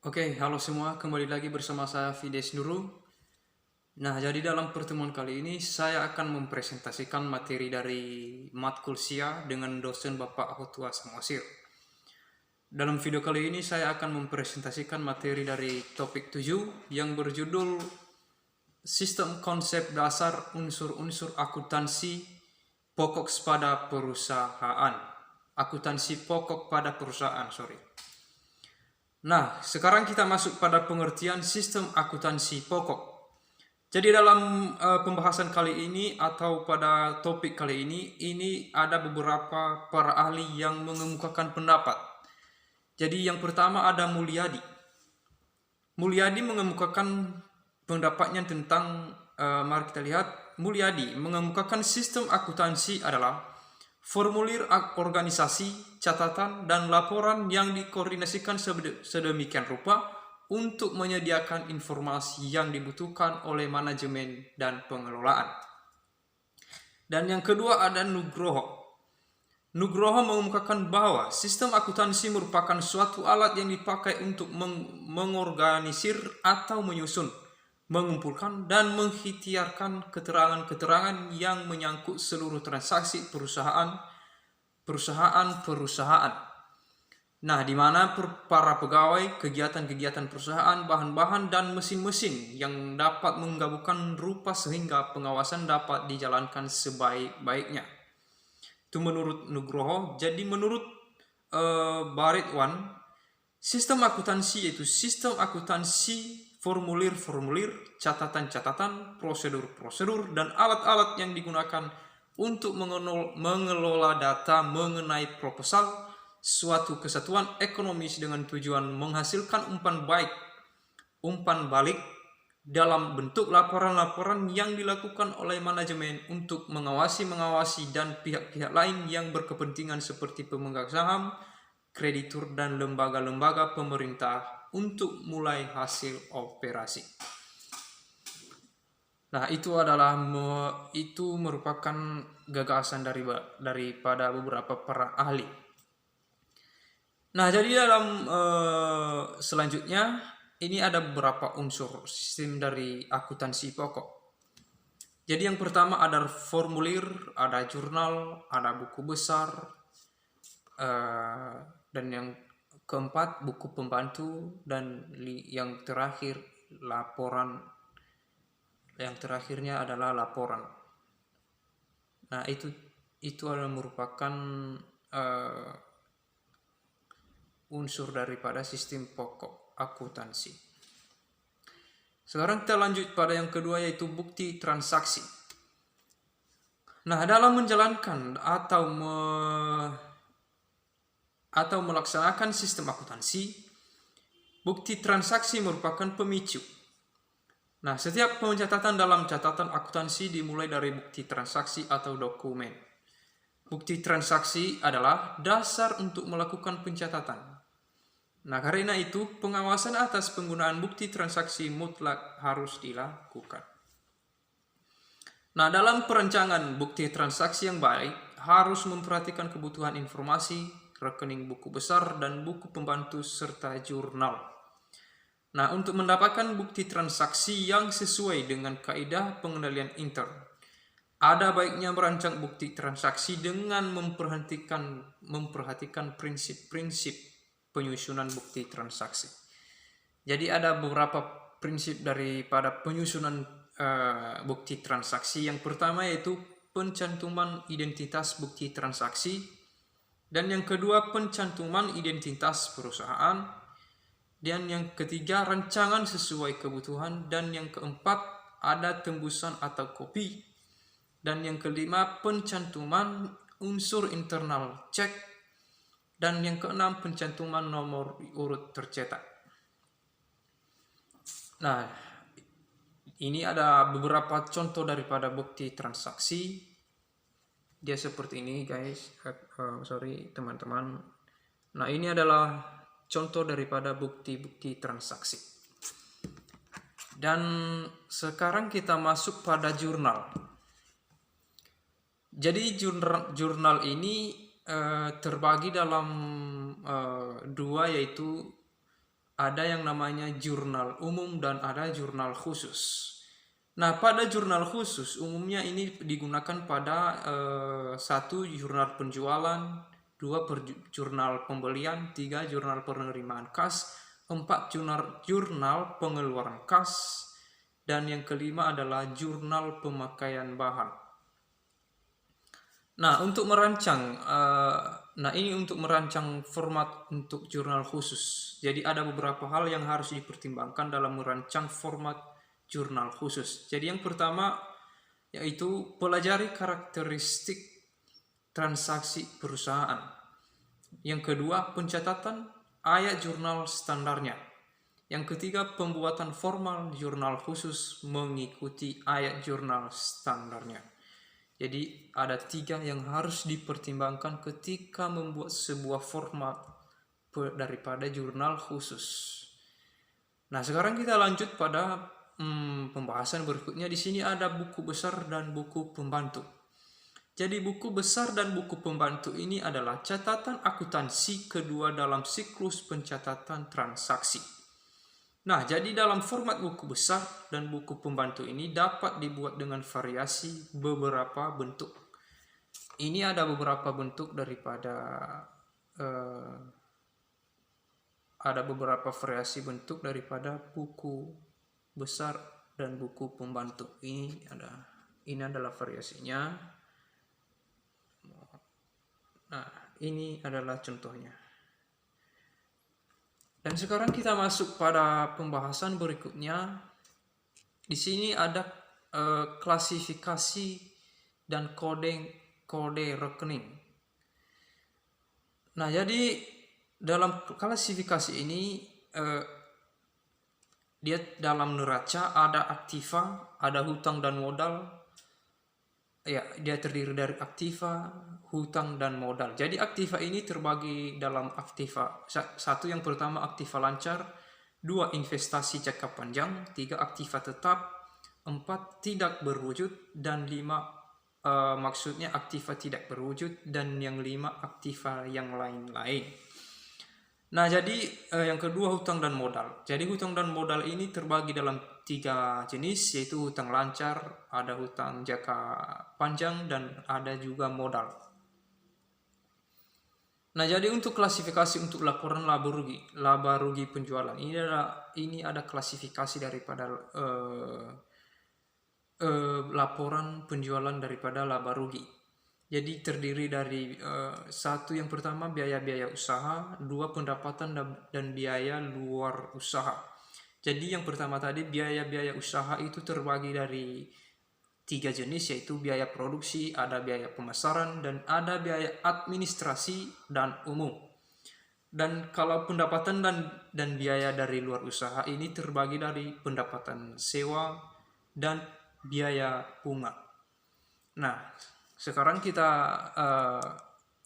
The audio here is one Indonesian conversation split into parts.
Oke, halo semua, kembali lagi bersama saya Fides Nurul. Nah, jadi dalam pertemuan kali ini saya akan mempresentasikan materi dari matkul SIA dengan dosen Bapak Hotua Samosir. Dalam video kali ini saya akan mempresentasikan materi dari topik 7 yang berjudul Sistem Konsep Dasar Unsur-unsur Akuntansi Pokok pada Perusahaan. Akuntansi pokok pada perusahaan, sorry. Nah, sekarang kita masuk pada pengertian sistem akuntansi pokok. Jadi dalam pembahasan kali ini atau pada topik kali ini ada beberapa para ahli yang mengemukakan pendapat. Jadi yang pertama ada Mulyadi. Mulyadi mengemukakan pendapatnya tentang, mari kita lihat, Mulyadi mengemukakan sistem akuntansi adalah formulir organisasi, catatan, dan laporan yang dikoordinasikan sedemikian rupa untuk menyediakan informasi yang dibutuhkan oleh manajemen dan pengelolaan. Dan yang kedua ada Nugroho. Nugroho mengungkapkan bahwa sistem akuntansi merupakan suatu alat yang dipakai untuk mengorganisir atau menyusun, mengumpulkan, dan menghitiarkan keterangan-keterangan yang menyangkut seluruh transaksi perusahaan. Nah, di mana para pegawai, kegiatan-kegiatan perusahaan, bahan-bahan, dan mesin-mesin yang dapat menggabungkan rupa sehingga pengawasan dapat dijalankan sebaik-baiknya. Itu menurut Nugroho. Jadi menurut Baritwan, sistem akuntansi yaitu sistem akuntansi formulir-formulir, catatan-catatan, prosedur-prosedur, dan alat-alat yang digunakan untuk mengelola data mengenai proposal suatu kesatuan ekonomis dengan tujuan menghasilkan umpan balik dalam bentuk laporan-laporan yang dilakukan oleh manajemen untuk mengawasi dan pihak-pihak lain yang berkepentingan seperti pemegang saham, kreditur, dan lembaga-lembaga pemerintah untuk mulai hasil operasi. Nah, itu merupakan gagasan daripada beberapa para ahli. Nah, jadi dalam selanjutnya ini ada beberapa unsur sistem dari akuntansi pokok. Jadi yang pertama ada formulir, ada jurnal, ada buku besar, dan yang keempat buku pembantu, dan yang terakhir laporan. Yang terakhirnya adalah laporan. Nah, itu adalah merupakan unsur daripada sistem pokok akuntansi. Sekarang kita lanjut pada yang kedua, yaitu bukti transaksi. Nah, dalam menjalankan atau melaksanakan sistem akuntansi, bukti transaksi merupakan pemicu. Nah, setiap pencatatan dalam catatan akuntansi dimulai dari bukti transaksi atau dokumen. Bukti transaksi adalah dasar untuk melakukan pencatatan. Nah, karena itu pengawasan atas penggunaan bukti transaksi mutlak harus dilakukan. Nah, dalam perancangan bukti transaksi yang baik harus memperhatikan kebutuhan informasi, rekening buku besar, dan buku pembantu serta jurnal. Nah, untuk mendapatkan bukti transaksi yang sesuai dengan kaidah pengendalian intern, ada baiknya merancang bukti transaksi dengan memperhatikan prinsip-prinsip penyusunan bukti transaksi. Jadi ada beberapa prinsip daripada penyusunan bukti transaksi. Yang pertama yaitu pencantuman identitas bukti transaksi, dan yang kedua pencantuman identitas perusahaan, dan yang ketiga rancangan sesuai kebutuhan, dan yang keempat ada tembusan atau kopi, dan yang kelima pencantuman unsur internal cek, dan yang keenam pencantuman nomor urut tercetak. Nah, ini ada beberapa contoh daripada bukti transaksi. Dia seperti ini, guys. Teman-teman. Nah, ini adalah contoh daripada bukti-bukti transaksi. Dan sekarang kita masuk pada jurnal. Jadi jurnal ini terbagi dalam dua, yaitu ada yang namanya jurnal umum dan ada jurnal khusus. Nah, pada jurnal khusus umumnya ini digunakan pada satu jurnal penjualan, dua jurnal pembelian, tiga jurnal penerimaan kas, empat jurnal pengeluaran kas, dan yang kelima adalah jurnal pemakaian bahan. Nah, untuk merancang, untuk merancang format untuk jurnal khusus. Jadi ada beberapa hal yang harus dipertimbangkan dalam merancang format jurnal khusus. Jadi yang pertama yaitu pelajari karakteristik transaksi perusahaan. Yang kedua, pencatatan ayat jurnal standarnya. Yang ketiga, pembuatan formal jurnal khusus mengikuti ayat jurnal standarnya. Jadi ada 3 yang harus dipertimbangkan ketika membuat sebuah format daripada jurnal khusus. Nah, sekarang kita lanjut pada pembahasan berikutnya. Di sini ada buku besar dan buku pembantu. Jadi buku besar dan buku pembantu ini adalah catatan akuntansi kedua dalam siklus pencatatan transaksi. Nah, jadi dalam format buku besar dan buku pembantu ini dapat dibuat dengan variasi beberapa bentuk. Ini ada beberapa bentuk daripada ada beberapa variasi bentuk daripada buku besar dan buku pembantu. Ini adalah variasinya. Nah, ini adalah contohnya. Dan sekarang kita masuk pada pembahasan berikutnya. Di sini ada klasifikasi dan kode rekening. Nah, jadi dalam klasifikasi ini dia dalam neraca ada aktiva, ada hutang dan modal. Ya, dia terdiri dari aktiva, hutang, dan modal. Jadi aktiva ini terbagi dalam aktiva. Satu, yang pertama aktiva lancar, 2 investasi jangka panjang, 3 aktiva tetap, 4 tidak berwujud, dan 5 maksudnya aktiva tidak berwujud, dan yang 5 aktiva yang lain-lain. Nah, jadi yang kedua hutang dan modal. Jadi hutang dan modal ini terbagi dalam 3 jenis, yaitu hutang lancar, ada hutang jangka panjang, dan ada juga modal. Nah, jadi untuk klasifikasi untuk laporan laba rugi penjualan ini ada klasifikasi daripada laporan penjualan daripada laba rugi. Jadi terdiri dari satu, yang pertama biaya-biaya usaha, 2 pendapatan dan biaya luar usaha. Jadi yang pertama tadi biaya-biaya usaha itu terbagi dari 3 jenis, yaitu biaya produksi, ada biaya pemasaran, dan ada biaya administrasi dan umum. Dan kalau pendapatan dan biaya dari luar usaha ini terbagi dari pendapatan sewa dan biaya bunga. Nah, sekarang kita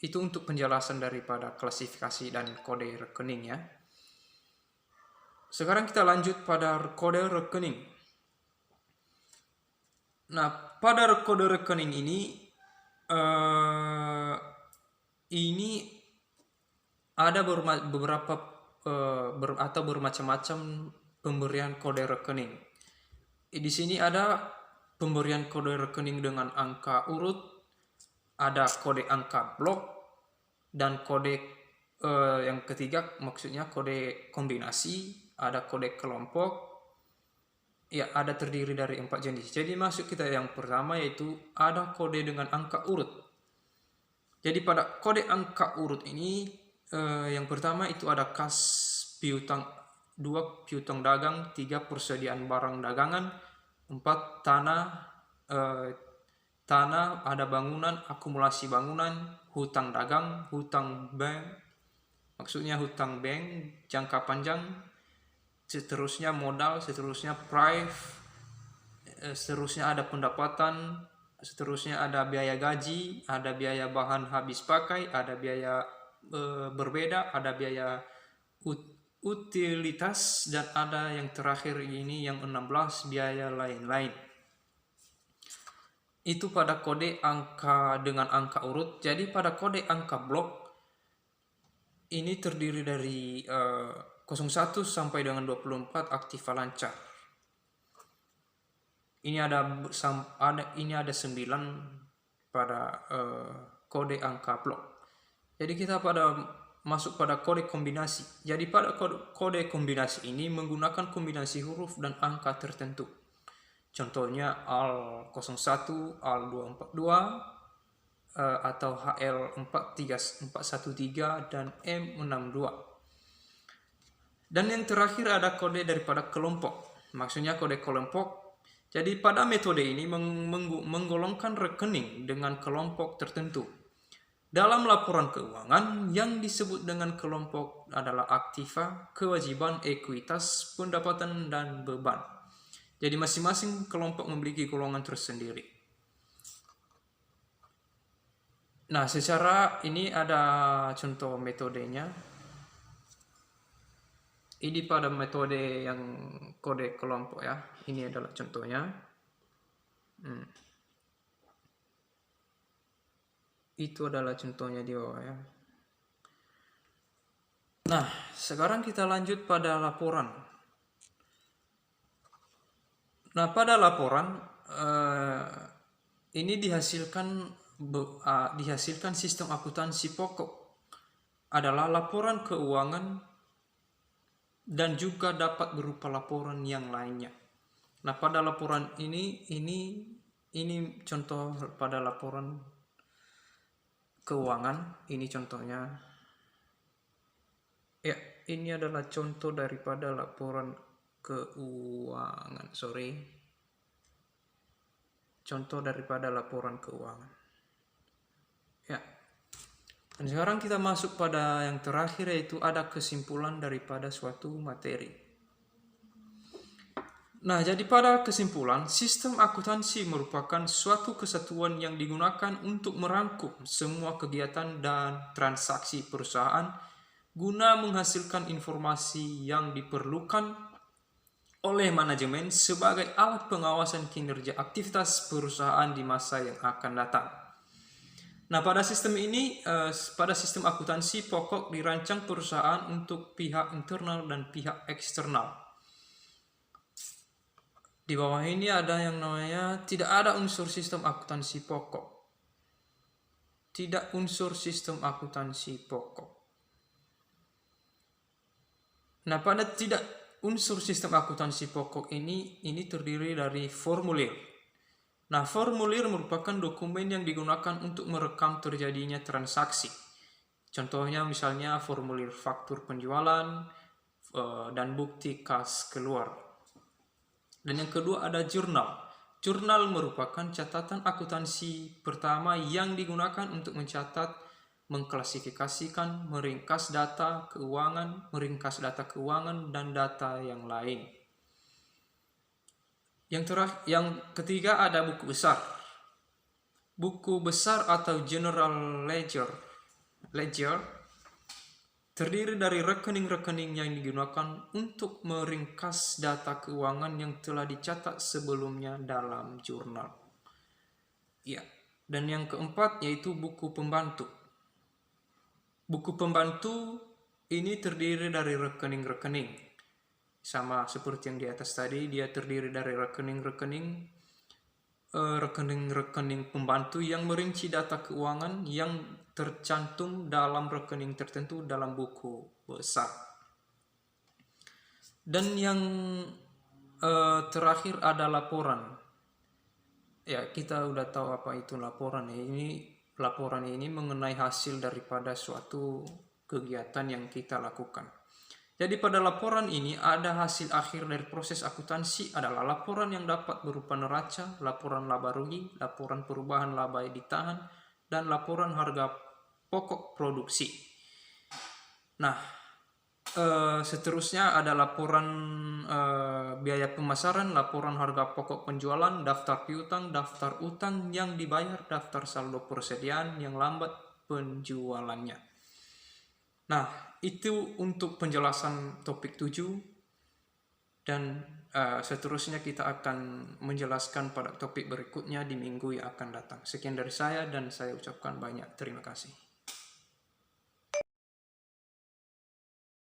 itu untuk penjelasan daripada klasifikasi dan kode rekening ya. Sekarang kita lanjut pada kode rekening. Nah, pada kode rekening ini ada beberapa atau bermacam-macam pemberian kode rekening. Di sini ada pemberian kode rekening dengan angka urut, ada kode angka blok, dan kode yang ketiga maksudnya kode kombinasi, ada kode kelompok. Ya, ada terdiri dari 4 jenis. Jadi masuk kita yang pertama, yaitu ada kode dengan angka urut. Jadi pada kode angka urut ini yang pertama itu ada kas piutang, 2 piutang dagang, 3 persediaan barang dagangan, 4 tanah, ada bangunan, akumulasi bangunan, hutang dagang, hutang bank, maksudnya hutang bank jangka panjang, seterusnya modal, seterusnya prive, seterusnya ada pendapatan, seterusnya ada biaya gaji, ada biaya bahan habis pakai, ada biaya berbeda, ada biaya utilitas, dan ada yang terakhir ini yang 16, biaya lain-lain. Itu pada kode angka dengan angka urut. Jadi pada kode angka blok ini terdiri dari 01 sampai dengan 24 aktiva lancar. Ini ada 9 pada kode angka blok. Jadi kita masuk pada kode kombinasi. Jadi pada kode kombinasi ini menggunakan kombinasi huruf dan angka tertentu. Contohnya AL01, AL242, atau HL413 dan M62. Dan yang terakhir ada kode daripada kelompok. Maksudnya kode kelompok. Jadi pada metode ini menggolongkan rekening dengan kelompok tertentu. Dalam laporan keuangan yang disebut dengan kelompok adalah aktiva, kewajiban, ekuitas, pendapatan, dan beban. Jadi masing-masing kelompok memiliki golongan tersendiri. Nah, secara ini ada contoh metodenya. Ini pada metode yang kode kelompok ya. Ini adalah contohnya. Itu adalah contohnya di bawah ya. Nah, sekarang kita lanjut pada laporan. Nah, pada laporan ini dihasilkan sistem akuntansi pokok adalah laporan keuangan dan juga dapat berupa laporan yang lainnya. Nah, pada laporan ini contoh pada laporan keuangan. Ini contohnya. Ya, ini adalah contoh daripada laporan keuangan. Contoh daripada laporan keuangan. Ya. Dan sekarang kita masuk pada yang terakhir, yaitu ada kesimpulan daripada suatu materi. Nah, jadi pada kesimpulan, sistem akuntansi merupakan suatu kesatuan yang digunakan untuk merangkum semua kegiatan dan transaksi perusahaan guna menghasilkan informasi yang diperlukan oleh manajemen sebagai alat pengawasan kinerja aktivitas perusahaan di masa yang akan datang. Nah, pada sistem ini, pada sistem akuntansi pokok dirancang perusahaan untuk pihak internal dan pihak eksternal. Di bawah ini ada yang namanya tidak ada unsur sistem akuntansi pokok. Tidak unsur sistem akuntansi pokok. Nah, pada tidak unsur sistem akuntansi pokok ini terdiri dari formulir. Nah, formulir merupakan dokumen yang digunakan untuk merekam terjadinya transaksi. Contohnya misalnya formulir faktur penjualan dan bukti kas keluar. Dan yang kedua ada jurnal. Jurnal merupakan catatan akuntansi pertama yang digunakan untuk mencatat, mengklasifikasikan, meringkas data keuangan, dan data yang lain. Yang ketiga ada buku besar. Buku besar atau general ledger terdiri dari rekening-rekening yang digunakan untuk meringkas data keuangan yang telah dicatat sebelumnya dalam jurnal. Ya, dan yang keempat yaitu buku pembantu. Buku pembantu ini terdiri dari rekening-rekening. Sama seperti yang di atas tadi, dia terdiri dari rekening-rekening pembantu yang merinci data keuangan yang tercantum dalam rekening tertentu dalam buku besar. Dan yang terakhir ada laporan. Ya, kita udah tahu apa itu laporan. Laporan ini mengenai hasil daripada suatu kegiatan yang kita lakukan. Jadi pada laporan ini ada hasil akhir dari proses akuntansi adalah laporan yang dapat berupa neraca, laporan laba rugi, laporan perubahan laba yang ditahan, dan laporan harga pokok produksi. Nah, seterusnya ada laporan biaya pemasaran, laporan harga pokok penjualan, daftar piutang, daftar utang yang dibayar, daftar saldo persediaan yang lambat penjualannya. Nah, itu untuk penjelasan topik 7, dan seterusnya kita akan menjelaskan pada topik berikutnya di minggu yang akan datang. Sekian dari saya dan saya ucapkan banyak terima kasih.